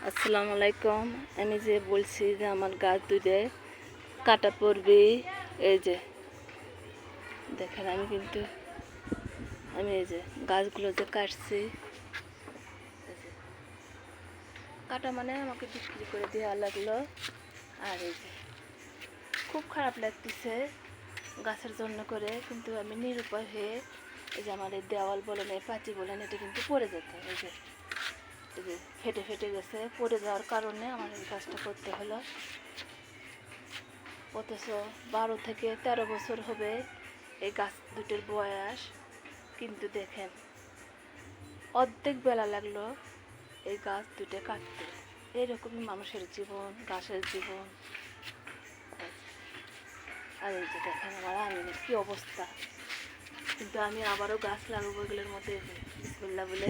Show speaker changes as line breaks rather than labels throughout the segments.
আসসালামু আলাইকুম। আমি যে বলছি যে আমার গাছ দুইটা কাটা পড়বে, এই যে দেখেন আমি এই যে গাছগুলো যে কাটছি, এই যে কাটা মানে আমাকে বিক্রি করে দেওয়া লাগলো। আর এই যে খুব খারাপ লাগতেছে গাছের জন্য করে, কিন্তু আমি নিরুপায় হয়ে এই যে আমার এই দেওয়াল বলেন এই পাঁচি বলেন এটা কিন্তু পড়ে যেত, এই যে ফেটে ফেটে গেছে। পড়ে যাওয়ার কারণে আমার এই কাজটা করতে হলো। অথচ 12 থেকে 13 বছর হবে এই গাছ দুটোর বয়স, কিন্তু দেখেন অর্ধেক বেলা লাগলো এই গাছ দুটো কাটতে। এরকমই মানুষের জীবন, গাছের জীবন। আর এই যে দেখেন আমার আঙিনের কী অবস্থা। কিন্তু আমি আবারও গাছ লাগাবো এগুলোর মধ্যে বিসমিল্লাহ বলে।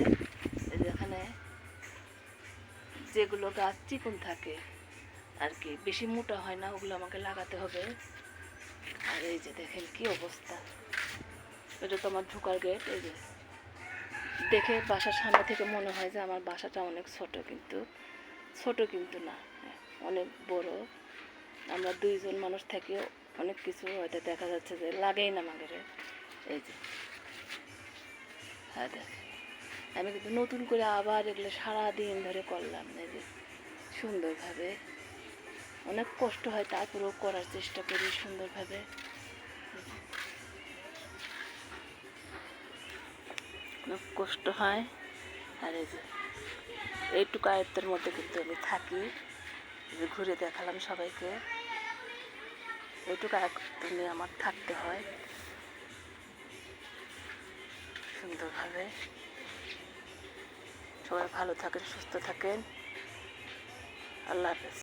এই যে এখানে যেগুলো গাছ চিকন থাকে আর কি, বেশি মোটা হয় না, ওগুলো আমাকে লাগাতে হবে। আর এই যে দেখেন কি অবস্থা। এটা তো আমার ঢোকার গেট। এই যে দেখে বাসার সামনে থেকে মনে হয় যে আমার বাসাটা অনেক ছোট, কিন্তু না, অনেক বড়। আমরা দুইজন মানুষ থেকেও অনেক কিছু হয়তো দেখা যাচ্ছে যে লাগেই না আমাদের। এই যে হ্যাঁ দেখেন, আমি কিন্তু নতুন করে আবার এগুলো সারাদিন ধরে করলাম। এই যে সুন্দরভাবে, অনেক কষ্ট হয়, তারপরেও করার চেষ্টা করি সুন্দরভাবে। অনেক কষ্ট হয়। আর এই যে এইটুকু আয়ত্তের মধ্যে কিন্তু আমি থাকি। যে ঘুরে দেখালাম সবাইকে, এইটুকু আয়ত্ত নিয়ে আমার থাকতে হয় সুন্দরভাবে। সবাই ভালো থাকেন, সুস্থ থাকেন। আল্লাহ হাফেজ।